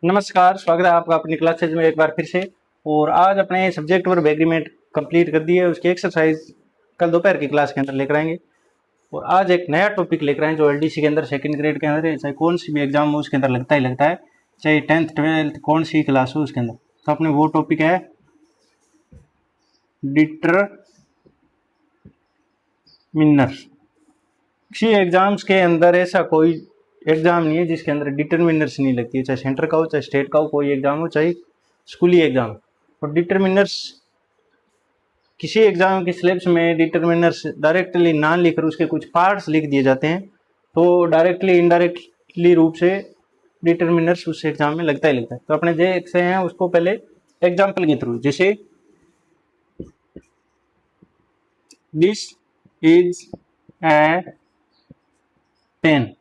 नमस्कार, स्वागत है आपका अपनी क्लासेज में एक बार फिर से। और आज अपने सब्जेक्ट वर्ब एग्रीमेंट कंप्लीट कर दिए, उसकी एक्सरसाइज कल दोपहर की क्लास के अंदर लेकर आएंगे। और आज एक नया टॉपिक लेकर आए जो एलडीसी के अंदर सेकंड ग्रेड के अंदर है, चाहे कौन सी भी एग्जाम हो उसके अंदर लगता ही लगता है, चाहे 10th 12th कौन सी क्लास हो उसके अंदर। तो अपने वो टॉपिक है डिटरमिनर्स। किसी एग्जाम्स के अंदर ऐसा कोई एग्जाम नहीं है जिसके अंदर डिटरमिनर्स नहीं लगती है, चाहे सेंटर का हो, चाहे स्टेट का हो, कोई एग्जाम हो, चाहे स्कूली एग्जाम। और डिटरमिनर्स किसी एग्जाम के सिलेबस में डिटरमिनर्स डायरेक्टली ना लिखकर उसके कुछ पार्ट्स लिख दिए जाते हैं, तो डायरेक्टली इनडायरेक्टली रूप से डिटरमिनर्स उस एग्जाम में लगता ही लगता है। तो अपने देखते हैं उसको पहले एग्जाम्पल के थ्रू। जैसे दिस इज ए पेन,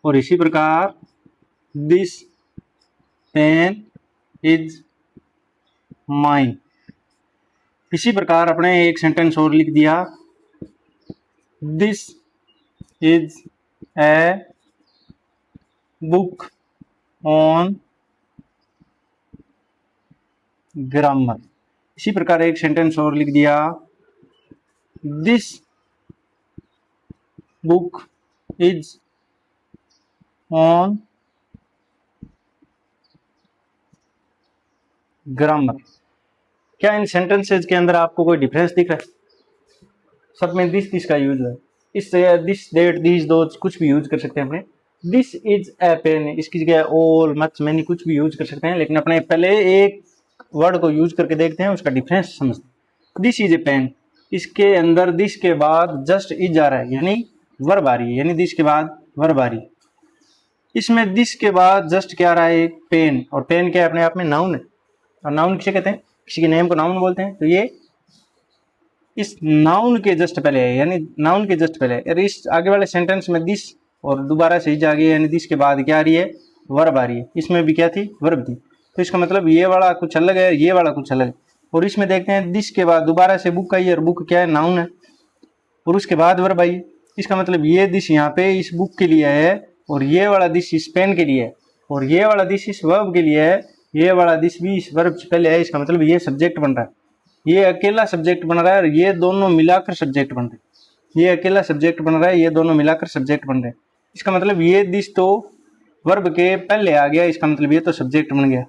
और इसी प्रकार दिस पेन इज माइन। इसी प्रकार अपने एक सेंटेंस और लिख दिया, this is a book on grammar. इसी प्रकार एक सेंटेंस और लिख दिया, this book is on grammar. क्या इन सेंटेंसेज के अंदर आपको कोई डिफरेंस दिख रहा है? सब में दिस का यूज है। इस दिस डेट दिस दोज कुछ भी यूज कर सकते हैं अपने। दिस इज ए पेन, इसकी जगह ऑल मच मैनी कुछ भी यूज कर सकते हैं, लेकिन अपने पहले एक वर्ड को यूज करके देखते हैं, उसका डिफरेंस समझते हैं। दिस इज ए पेन, इसके अंदर दिस के बाद जस्ट इज आ रहा है, यानी वर्ब आ रही है, यानी दिस के बाद वर्ब आ रही है। इसमें दिस के बाद जस्ट क्या आ रहा है? पेन। और पेन क्या अपने आप में नाउन है, और नाउन किसे कहते हैं? किसी के नेम को नाउन बोलते हैं। तो ये इस नाउन के जस्ट पहले है, यानी नाउन के जस्ट पहले है। और इस आगे वाले सेंटेंस में दिस और दोबारा से इज आ गई, यानी दिस के बाद क्या आ रही है? वर्ब आ रही है। इसमें भी क्या थी? वर्ब थी। तो इसका मतलब ये वाला कुछ अलग है, ये वाला कुछ अलग है। और इसमें देखते हैं दिस के बाद दोबारा से बुक आई, और बुक क्या है? नाउन है, और उसके बाद वर्ब आई। इसका मतलब ये दिस यहाँ पे इस बुक के लिए है, और ये वाला दिस इस पेन के लिए है, और ये वाला दिस इस वर्ब के लिए है, ये वाला दिस भी इस वर्ब से पहले है। इसका मतलब ये सब्जेक्ट बन रहा है, ये अकेला सब्जेक्ट बन रहा है, और ये दोनों मिलाकर सब्जेक्ट बन रहे हैं। ये अकेला सब्जेक्ट बन रहा है, ये दोनों मिलाकर सब्जेक्ट बन रहे हैं। इसका मतलब ये दिस तो वर्ब के पहले आ गया, इसका मतलब ये तो सब्जेक्ट बन गया,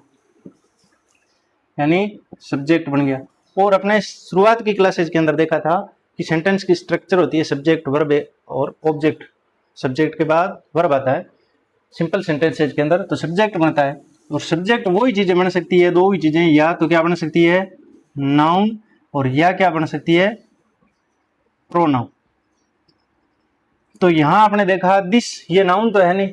यानी सब्जेक्ट बन गया। और अपने शुरुआत की क्लासेज के अंदर देखा था कि सेंटेंस की स्ट्रक्चर होती है सब्जेक्ट वर्ब और ऑब्जेक्ट। सब्जेक्ट के बाद वर्ब आता है सिंपल सेंटेंसेज के अंदर, तो सब्जेक्ट बनता है। और सब्जेक्ट वही चीजें बन सकती है, दो ही चीजें, या तो क्या बन सकती है? नाउन, और या क्या बन सकती है? प्रोनाउन। तो यहां आपने देखा दिस, ये नाउन तो है नहीं,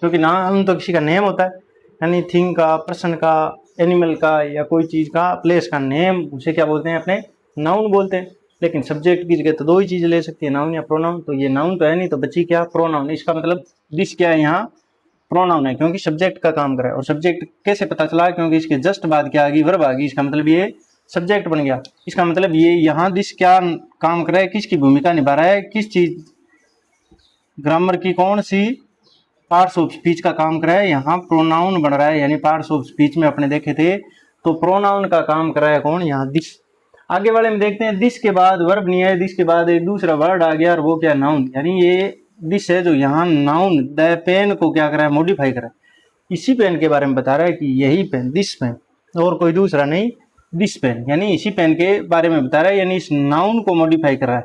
क्योंकि नाउन तो किसी का नेम होता है, यानी थिंग का, पर्सन का, एनिमल का, या कोई चीज का, प्लेस का नेम, उसे क्या बोलते हैं? अपने नाउन बोलते हैं। लेकिन सब्जेक्ट की जगह तो दो ही चीजें ले सकती है, नाउन या प्रोनाउन। तो ये नाउन तो है नहीं, तो बची क्या? प्रोनाउन। इसका मतलब दिस क्या है? यहाँ प्रोनाउन है, क्योंकि सब्जेक्ट का काम करे। और सब्जेक्ट कैसे पता चला? क्योंकि इसके जस्ट बाद क्या आ गई? वर्ब आ गई। इसका मतलब ये सब्जेक्ट बन गया। इसका मतलब ये यहाँ दिस क्या काम कर रहा है? किसकी भूमिका निभा रहा है? किस चीज, ग्रामर की कौन सी पार्ट्स ऑफ स्पीच का काम कर रहा है? यहाँ प्रोनाउन बन रहा है, यानी पार्ट्स ऑफ स्पीच में अपने देखे थे तो प्रोनाउन का काम कर रहा है कौन? यहाँ दिस। आगे वाले में देखते हैं, दिस के बाद वर्ब नहीं है, दिस के बाद एक दूसरा वर्ड आ गया, और वो क्या? नाउन। यानी ये दिस है जो यहाँ नाउन द पेन को क्या कर रहा है? मॉडिफाई कर रहा है। इसी पेन के बारे में बता रहा है कि यही पेन, दिस पेन, और कोई दूसरा नहीं, दिस पेन, यानी इसी पेन के बारे में बता रहा है, यानी इस नाउन को मॉडिफाई कर रहा है।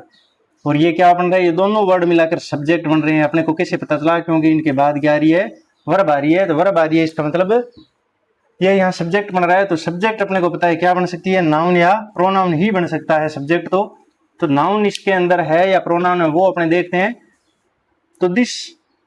और ये क्या बन रहा है? ये दोनों वर्ड मिलाकर सब्जेक्ट बन रहे हैं। अपने को कैसे पता चला? क्योंकि इनके बाद क्या आ रही है? वर्ब आ रही है। तो वर्ब आ रही है, इसका मतलब ये यहाँ सब्जेक्ट बन रहा है। तो सब्जेक्ट अपने को पता है क्या बन सकती है? नाउन या प्रोनाउन ही बन सकता है सब्जेक्ट। तो नाउन इसके अंदर है या प्रोनाउन है, वो अपने देखते हैं। तो दिस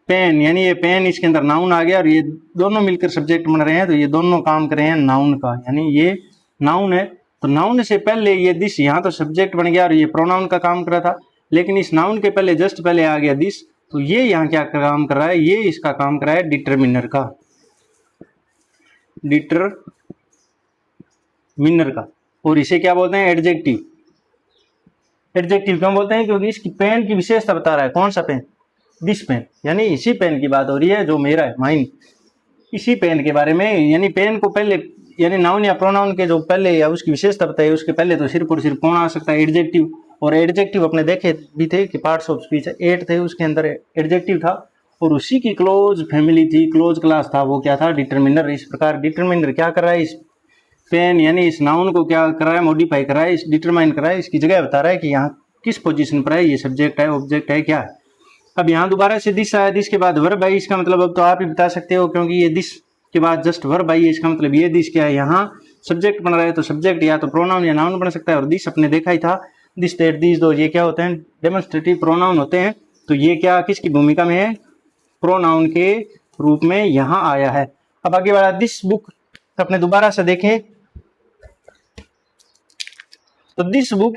पेन, यानी ये पेन, इसके अंदर नाउन आ गया, और ये दोनों मिलकर सब्जेक्ट बन रहे हैं। तो ये दोनों काम कर रहे हैं नाउन का, यानी ये नाउन है। तो नाउन से पहले ये दिस, यहाँ तो सब्जेक्ट बन गया, और ये प्रोनाउन का काम कर रहा था। लेकिन इस नाउन के पहले जस्ट पहले आ गया दिस, तो ये यहाँ क्या काम कर रहा है? ये इसका काम कर रहा है डिटरमिनर का, डिटरमिनर का। और इसे क्या बोलते हैं? एडजेक्टिव। एडजेक्टिव क्यों बोलते हैं? क्योंकि इसकी पेन की विशेषता बता रहा है। कौन सा पेन? दिस पेन, यानी इसी पेन की बात हो रही है जो मेरा है, माइन। इसी पेन के बारे में, यानी पेन को पहले, यानी नाउन या प्रोनाउन के जो पहले या उसकी विशेषता बताई, उसके पहले तो सिर्फ और सिर्फ कौन आ सकता है, एडजेक्टिव। और एडजेक्टिव अपने देखे भी थे कि पार्ट्स ऑफ स्पीच 8 थे, उसके अंदर एडजेक्टिव था और उसी की क्लोज फैमिली थी, क्लोज क्लास था, वो क्या था, डिटरमिनर। इस प्रकार डिटरमिनर क्या कर रहा है, इस पेन यानी इस नाउन को क्या कर रहा है, मॉडिफाई कर रहा है, इस डिटरमाइन कर रहा है, इसकी जगह बता रहा है कि यहाँ किस पोजीशन पर है, ये सब्जेक्ट है, ऑब्जेक्ट है, क्या है। अब यहाँ दोबारा से दिस आया, दिस के बाद वर्ब आई, इसका मतलब अब तो आप ही बता सकते हो, क्योंकि ये दिस के बाद जस्ट वर्ब आई है, इसका मतलब ये दिस क्या है, यहाँ सब्जेक्ट बन रहा है, तो सब्जेक्ट या तो प्रोनाउन या नाउन बन सकता है। और दिस अपने देखा ही था, दिस दैट दिस दो, ये क्या होते हैं, डेमोन्स्ट्रेटिव प्रोनाउन होते हैं। तो ये क्या किसकी भूमिका में है, प्रोनाउन के रूप में यहाँ आया है। अब आगे बढ़ा, दिस बुक अपने दोबारा से देखें तो दिस बुक,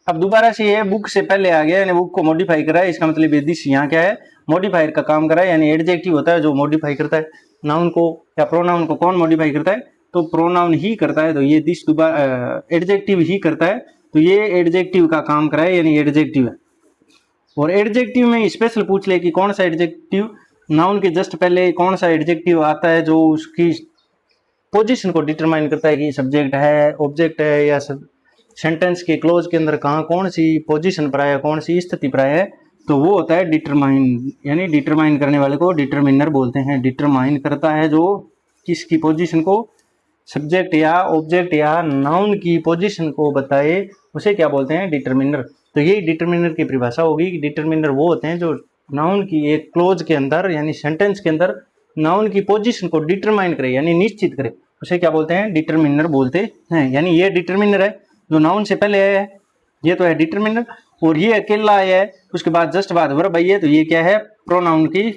अब दोबारा से ये बुक से पहले आ गया, यानी बुक को मॉडिफाई करा है, इसका मतलब ये दिस यहाँ क्या है, मॉडिफायर का काम करा है। यानी एडजेक्टिव होता है जो मॉडिफाई करता है नाउन को या प्रोनाउन को, कौन मॉडिफाई करता है, तो प्रोनाउन ही करता है। तो ये दिस दोबारा एडजेक्टिव ही करता है, तो ये एडजेक्टिव का काम करा है, यानी एडजेक्टिव है। और एडजेक्टिव में स्पेशल पूछ ले कि कौन सा एडजेक्टिव नाउन के जस्ट पहले कौन सा एडजेक्टिव आता है जो उसकी पोजीशन को डिटरमाइन करता है कि सब्जेक्ट है, ऑब्जेक्ट है, या सेंटेंस के क्लोज के अंदर कहाँ कौन सी पोजीशन पर आया, कौन सी स्थिति पर आया है, तो वो होता है डिटरमाइन। यानी डिटरमाइन करने वाले को डिटरमिनर बोलते हैं। डिटरमाइन करता है जो किसकी पोजीशन को, सब्जेक्ट या ऑब्जेक्ट या नाउन की पोजीशन को बताए, उसे क्या बोलते हैं, डिटरमिनर। तो यही डिटरमिनर की परिभाषा होगी कि डिटरमिनर वो होते हैं जो नाउन की एक क्लोज के अंदर यानी सेंटेंस के अंदर नाउन की पोजीशन को डिटरमाइन करे, यानी निश्चित करे, उसे क्या बोलते हैं, डिटरमिनर बोलते हैं। यानी ये डिटरमिनर है जो नाउन से पहले आया है, ये तो है डिटरमिनर। और ये अकेला आया है, उसके बाद जस्ट बाद वर्ब आई है, तो ये क्या है, प्रोनाउन की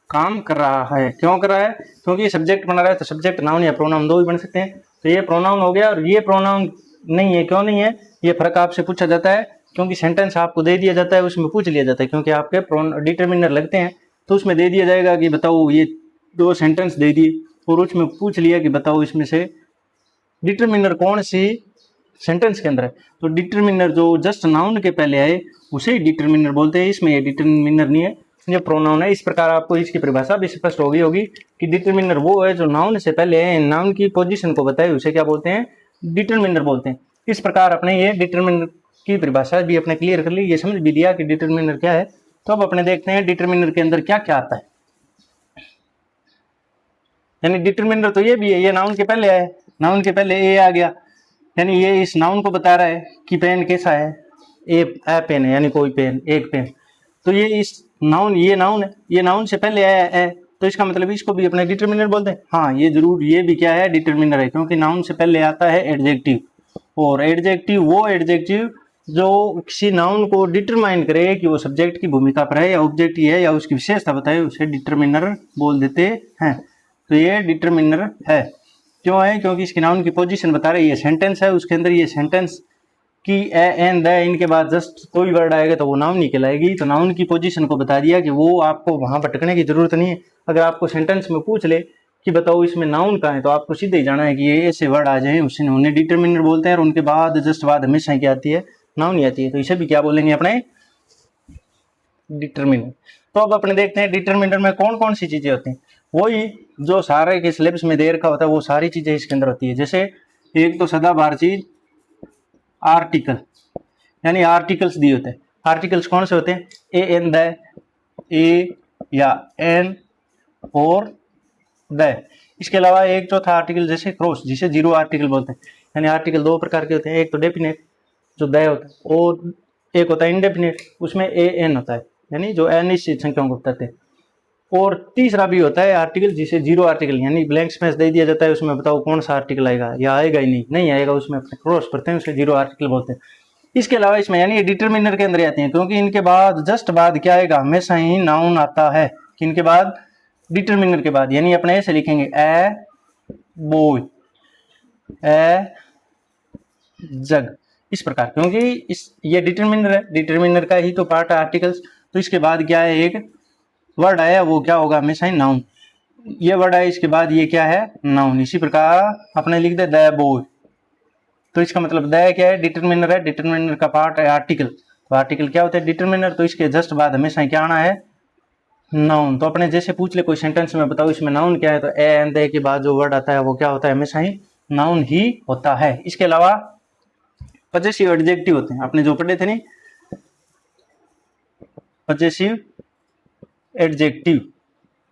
काम कर रहा है। क्यों कर रहा है, क्योंकि ये सब्जेक्ट बना रहा है, तो सब्जेक्ट नाउन या प्रोनाउन दो ही बन सकते हैं। तो ये प्रोनाउन हो गया और ये प्रोनाउन नहीं है। क्यों नहीं है, ये फर्क आपसे पूछा जाता है, क्योंकि सेंटेंस आपको दे दिया जाता है, उसमें पूछ लिया जाता है, क्योंकि आपके डिटरमिनर लगते हैं, तो उसमें दे दिया जाएगा कि बताओ, ये दो सेंटेंस दे दिए और उसमें पूछ लिया कि बताओ इसमें से डिटरमिनर कौन सी सेंटेंस के अंदर है। तो डिटरमिनर जो जस्ट नाउन के पहले आए उसे ही डिटरमिनर बोलते हैं, इसमें ये डिटरमिनर नहीं है, ये प्रोनाउन है। इस प्रकार आपको इसकी परिभाषा भी स्पष्ट हो गई होगी कि डिटरमिनर वो है जो नाउन से पहले है, नाउन की पोजीशन को बताए, उसे क्या बोलते हैं, डिटरमिनर बोलते हैं। इस प्रकार अपने ये डिटरमिनर की परिभाषा भी अपने क्लियर कर ली, ये समझ भी लिया कि डिटरमिनर क्या है। तो अब अपने देखते हैं डिटरमिनर के अंदर क्या क्या आता है। यानी डिटरमिनर तो ये भी है, ये नाउन के पहले है, नाउन के पहले ए आ गया, यानी ये इस नाउन को बता रहा है कि पेन कैसा है, ए पेन है, यानी कोई पेन, एक पेन। तो ये इस नाउन, ये नाउन है, ये नाउन से पहले आया है, तो इसका मतलब इसको भी अपने डिटरमिनर बोलते हैं। हाँ, ये जरूर, ये भी क्या है, डिटरमिनर है, क्योंकि नाउन से पहले आता है एडजेक्टिव। और एडजेक्टिव वो एडजेक्टिव जो किसी नाउन को डिटरमाइन करे कि वो सब्जेक्ट की भूमिका पर है या ऑब्जेक्ट है या उसकी विशेषता बताए, उसे डिटरमिनर बोल देते हैं। तो ये डिटरमिनर है। क्यों है, क्योंकि इसकी नाउन की पोजीशन बता रही है, सेंटेंस है, उसके अंदर ये सेंटेंस की ए एन द इनके बाद जस्ट कोई वर्ड आएगा तो वो नाउन नहीं कहलाएगी। तो नाउन की पोजीशन को बता दिया कि वो आपको वहां भटकने की जरूरत नहीं है। अगर आपको सेंटेंस में पूछ ले कि बताओ इसमें नाउन कहाँ है, तो आपको सीधे ही जाना है कि ये ऐसे वर्ड आ जाए, उसे उन्हें डिटरमिनर बोलते हैं। और उनके बाद जस्ट बाद हमेशा क्या आती है, नाउन ही आती है, तो इसे भी क्या बोलेंगे अपने, डिटरमिनर। तो अब अपने देखते हैं डिटरमिनर में कौन कौन सी चीजें होती हैं। वही जो सारे के सिलेबस में दे रखा होता है, वो सारी चीजें इसके अंदर होती है। जैसे एक तो सदाबहार चीज आर्टिकल, यानी आर्टिकल्स दिए होते हैं। आर्टिकल्स कौन से होते हैं, ए एन द, ए या एन और द। इसके अलावा एक चौथा आर्टिकल जैसे क्रॉस, जिसे जीरो आर्टिकल बोलते हैं। यानी आर्टिकल दो प्रकार के होते हैं, एक तो डेफिनेट जो द होता है, और एक होता है इनडेफिनेट, उसमें ए एन होता है, यानी जो अनिश्चित संख्याओं को बताते हैं। और तीसरा भी होता है आर्टिकल जिसे जीरो आर्टिकल, यानी ब्लैंक स्पेस दे दिया जाता है, उसमें बताओ कौन सा आर्टिकल आएगा या आएगा ही नहीं आएगा, उसमें अपने क्रॉस पढ़ते हैं, उसे जीरो आर्टिकल बोलते हैं। इसके अलावा इसमें यानी डिटरमिनर के अंदर आते हैं, क्योंकि इनके बाद जस्ट बाद क्या आएगा, हमेशा ही नाउन आता है। कि इनके बाद डिटरमिनर के बाद, यानी अपने ऐसे लिखेंगे ए बॉय, ए जग, इस प्रकार, क्योंकि इस ये डिटरमिनर है, डिटरमिनर का ही तो पार्ट है आर्टिकल्स। तो इसके बाद क्या है, एक वर्ड आया, वो क्या होगा, हमेशा ही नाउन। ये वर्ड आया, इसके बाद ये क्या है, नाउन। इसी प्रकार अपने लिख दे द बॉय, तो इसका मतलब द क्या है, डिटरमिनर है, डिटरमिनर का पार्ट है आर्टिकल। तो आर्टिकल क्या होता है, डिटरमिनर। तो इसके जस्ट बाद हमेशा क्या आना है, नाउन, तो अपने जैसे पूछ ले कोई सेंटेंस में बताओ इसमें नाउन क्या है, तो ए एंड दे के बाद जो वर्ड आता है वो क्या होता है, हमेशा ही नाउन ही होता है। इसके अलावा पजेसिव एडजेक्टिव होते हैं, आपने जो पढ़े थे नहीं, पजेसिव एडजेक्टिव।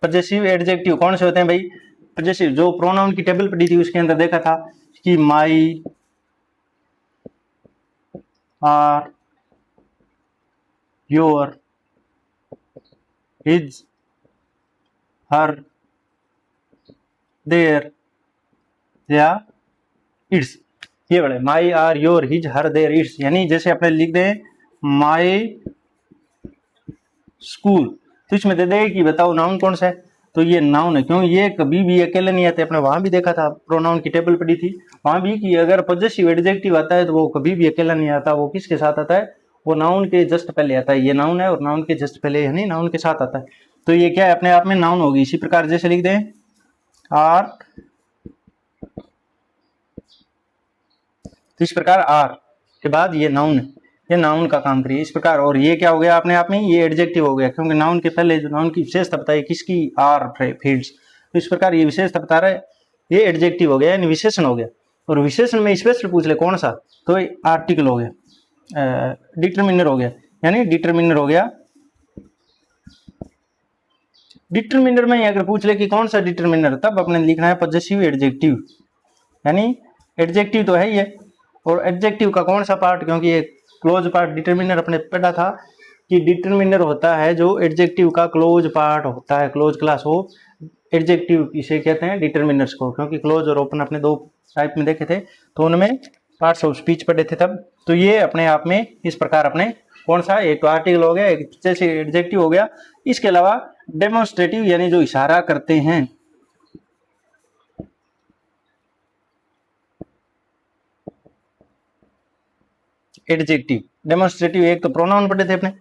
पजेसिव एडजेक्टिव कौन से होते हैं भाई, पजेसिव जो प्रोनाउन की टेबल पढ़ी थी उसके अंदर देखा था कि my, our, your, his, her, their या इट्स, ये बड़े my, our, your, his, her, their, its, यानी जैसे अपने लिख दें माई स्कूल, तो इसमें दे देगा कि बताओ नाउन कौन सा है, तो ये नाउन है। क्यों, ये कभी भी अकेले नहीं आते, अपने वहां भी देखा था, प्रोनाउन की टेबल पड़ी थी वहां भी कि अगर पॉजेसिव एडजेक्टिव आता है तो वो कभी भी अकेला नहीं आता, वो किसके साथ आता है, वो नाउन के जस्ट पहले आता है। ये नाउन है और नाउन के जस्ट पहले यानी नाउन के साथ आता है, तो ये क्या है, अपने आप में नाउन होगी। इसी प्रकार जैसे लिख दें आर, तो इस प्रकार आर के बाद ये नाउन है, ये नाउन का काम करिए इस प्रकार। और ये क्या हो गया अपने आप में, ये एडजेक्टिव हो गया, क्योंकि नाउन के पहले जो नाउन की विशेषता बताई किसकी, आर फील्ड्स, तो इस प्रकार ये विशेषता बता रहा है, ये एडजेक्टिव हो गया यानी विशेषण हो गया। और विशेषण में स्पेशल पूछ ले कौन सा, तो आर्टिकल हो गया, डिटरमिनर हो गया, यानी डिटरमिनर हो गया। डिटरमिनर में अगर पूछ ले कि कौन सा डिटरमिनर, तब अपने लिखना है पॉजेसिव एडजेक्टिव, यानी एडजेक्टिव तो है ही है, और एडजेक्टिव का कौन सा पार्ट, क्योंकि ये क्लोज पार्ट डिटरमिनर अपने पढ़ा था कि डिटरमिनर होता है जो एडजेक्टिव का क्लोज पार्ट होता है, क्लोज क्लास हो एडजेक्टिव इसे कहते हैं डिटरमिनर्स को, क्योंकि क्लोज और ओपन अपने दो टाइप में देखे थे, तो उनमें पार्ट्स ऑफ स्पीच पढ़े थे तब। तो ये अपने आप में इस प्रकार अपने कौन सा, एक तो आर्टिकल हो गया, एक जैसे एडजेक्टिव हो गया। इसके अलावा डेमोन्स्ट्रेटिव यानी जो इशारा करते हैं, एडजेक्टिव, डेमोन्स्ट्रेटिव एक तो प्रोनाउन पढ़े थे अपने,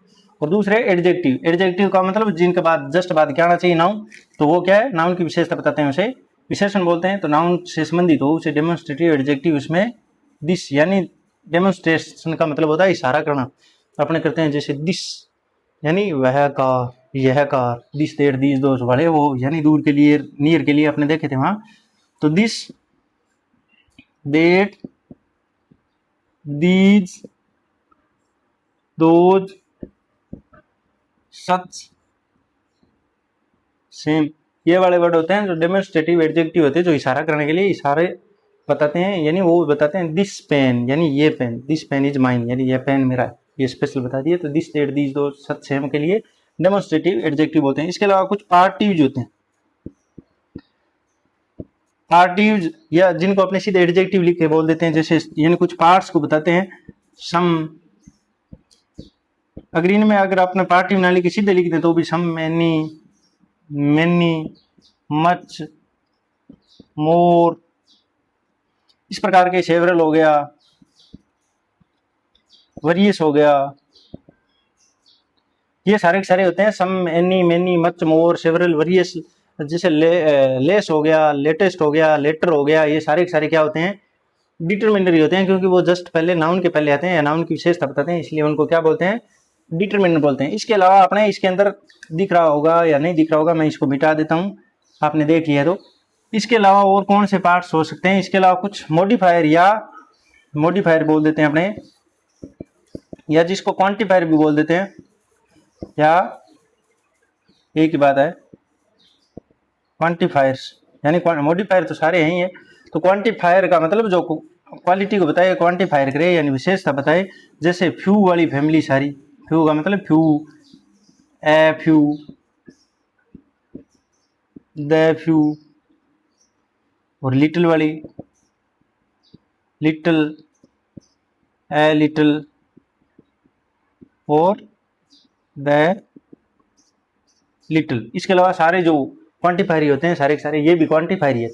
और दूसरे एडजेक्टिव। एडजेक्टिव का मतलब जिनके बाद जस्ट बाद क्या आना चाहिए, नाउन, तो वो क्या है, नाउन की विशेषता बताते हैं उसे विशेषण बोलते हैं। तो नाउन से संबंधित हो उसे डेमोन्स्ट्रेटिव एडजेक्टिव, उसमें दिस यानी डेमोन्स्ट्रेशन का मतलब होता है इशारा करना, अपने करते हैं जैसे दिस यानी वह कार, यह कार, दिस देर दीज दोस वाले वो यानी दूर के लिए, नियर के लिए अपने देखे थे वहां, तो this that these those such same, ये वाले वर्ड होते हैं जो डेमोन्स्ट्रेटिव एडजेक्टिव होते हैं, जो इशारा करने के लिए इशारे बताते हैं, यानी वो बताते हैं दिस पेन यानी ये pain, this pain is mine यानी ये पेन मेरा है, ये स्पेशल बता दिए। तो दिस देट दीज दो सच सेम के लिए डेमोन्स्ट्रेटिव एडजेक्टिव बोलते हैं। इसके अलावा कुछ पार्टिव्स होते हैं, पार्टिव्स या जिनको अपने सीधे एडजेक्टिव लिख के बोल देते हैं, जैसे यानी कुछ पार्ट्स को बताते हैं, सम, अगर इनमें अगर अपने पार्टिव ना लिख के सीधे लिख दें तो भी सम, मैनी, मच, मोर, इस प्रकार के, सेवरल हो गया, वरियस हो गया, ये सारे के सारे होते हैं सम, एनी, मैनी, मच, मोर, सेवरल, वरियस। जैसे लेस हो गया, लेटेस्ट हो गया, लेटर हो गया, ये सारे के सारे क्या होते हैं, डिटरमिनर होते हैं, क्योंकि वो जस्ट पहले नाउन के पहले आते हैं या नाउन की विशेषता बताते हैं, इसलिए उनको क्या बोलते हैं, डिटरमिनर बोलते हैं। इसके अलावा अपने इसके अंदर दिख रहा होगा या नहीं दिख रहा होगा, मैं इसको मिटा देता हूँ, आपने देख लिया तो। इसके अलावा और कौन से पार्ट्स हो सकते हैं, इसके अलावा कुछ मॉडिफायर या मॉडिफायर बोल देते हैं अपने, या जिसको क्वांटिफायर भी बोल देते हैं, या एक ही बात है, क्वांटिफायर्स यानी मॉडिफायर तो सारे हैं ही है, तो क्वांटिफायर का मतलब जो क्वालिटी को बताए, क्वांटिफायर करे यानी विशेषता बताए। जैसे फ्यू वाली फैमिली सारी, फ्यू का मतलब few, a few, the few, और लिटिल वाली, लिटिल, ए लिटिल, और द लिटिल। इसके अलावा सारे जो क्वांटिफायर होते हैं सारे के सारे, ये भी क्वांटिफायर है,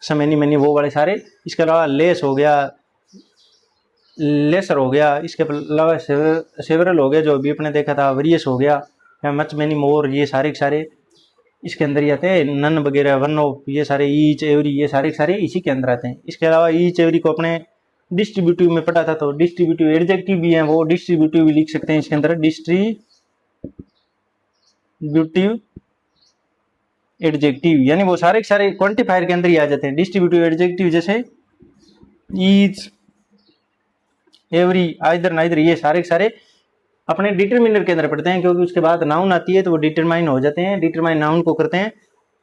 समेनी मैनी वो वाले सारे। इसके अलावा लेस हो गया, लेसर हो गया, इसके अलावा सेवरल हो गया जो अभी अपने देखा था, वरियस हो गया, या मच मैनी मोर, ये सारे के सारे इसके अंदर ही आते हैं। नन वगैरह, वन ऑफ, ये सारे, ईच एवरी, ये सारे के सारे इसी के अंदर आते हैं। इसके अलावा ईच एवरी को अपने डिस्ट्रीब्यूटिव में पढ़ा था, तो डिस्ट्रीब्यूटिव एडजेक्टिव भी है, वो डिस्ट्रीब्यूटिव भी लिख सकते हैं इसके अंदर, डिस्ट्रीब्यूटिव डिस्ट्रीब्यूटिव एडजेक्टिव, यानी वो सारे के सारे क्वांटिफायर के अंदर ही आ जाते हैं। डिस्ट्रीब्यूटिव एडजेक्टिव जैसे ईच, एवरी, आइदर, नाइदर, ये सारे के सारे अपने डिटरमिनर के अंदर पढ़ते हैं, क्योंकि उसके बाद नाउन आती है तो वो डिटरमाइन हो जाते हैं, डिटरमाइन नाउन को करते हैं।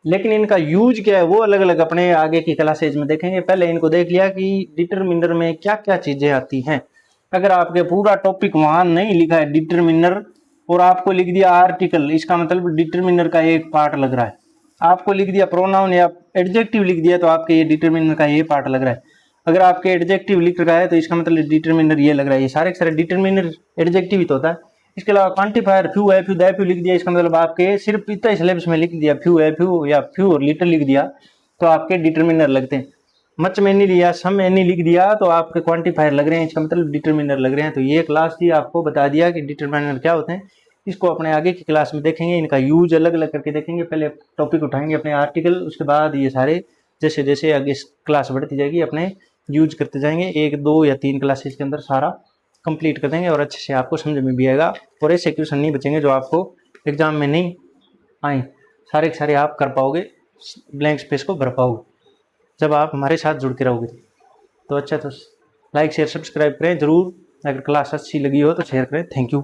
लेकिन इनका यूज क्या है वो अलग अलग अपने आगे की क्लासेज में देखेंगे। पहले इनको देख लिया कि डिटरमिनर में क्या क्या चीजें आती हैं। अगर आपके पूरा टॉपिक वहां नहीं लिखा है डिटरमिनर और आपको लिख दिया आर्टिकल, इसका मतलब डिटरमिनर का एक पार्ट लग रहा है। आपको लिख दिया प्रोनाउन या एडजेक्टिव लिख दिया तो आपके ये डिटरमिनर का ये पार्ट लग रहा है। अगर आपके एडजेक्टिव लिख रखा है तो इसका मतलब डिटरमिनर ये लग रहा है। ये सारे के सारे डिटरमिनर एडजेक्टिव ही तो होता है। इसके अलावा क्वांटिफायर फ्यू है, फ्यू दै फ्यू लिख दिया, इसका मतलब आपके सिर्फ इतना ही सिलेबस में लिख दिया फ्यू है, फ्यू या फ्यू और लिटिल लिख दिया तो आपके डिटरमिनर लगते हैं। मच में नहीं लिया, सम में नहीं लिख दिया तो आपके क्वांटिफायर लग रहे हैं, इसका मतलब डिटरमिनर लग रहे हैं। तो ये क्लास थी, आपको बता दिया कि डिटरमिनर क्या होते हैं। इसको अपने आगे की क्लास में देखेंगे, इनका यूज अलग अलग करके देखेंगे। पहले टॉपिक उठाएंगे अपने आर्टिकल, उसके बाद ये सारे जैसे जैसे आगे क्लास बढ़ती जाएगी अपने यूज करते जाएंगे। 1, 2 या 3 क्लासेस के अंदर सारा कंप्लीट कर देंगे और अच्छे से आपको समझ में भी आएगा और ऐसे क्वेश्चन नहीं बचेंगे जो आपको एग्जाम में नहीं आए। सारे के सारे आप कर पाओगे, ब्लैंक स्पेस को भर पाओगे जब आप हमारे साथ जुड़ के रहोगे। तो अच्छा, तो लाइक शेयर सब्सक्राइब करें ज़रूर। अगर क्लास अच्छी लगी हो तो शेयर करें। Thank you.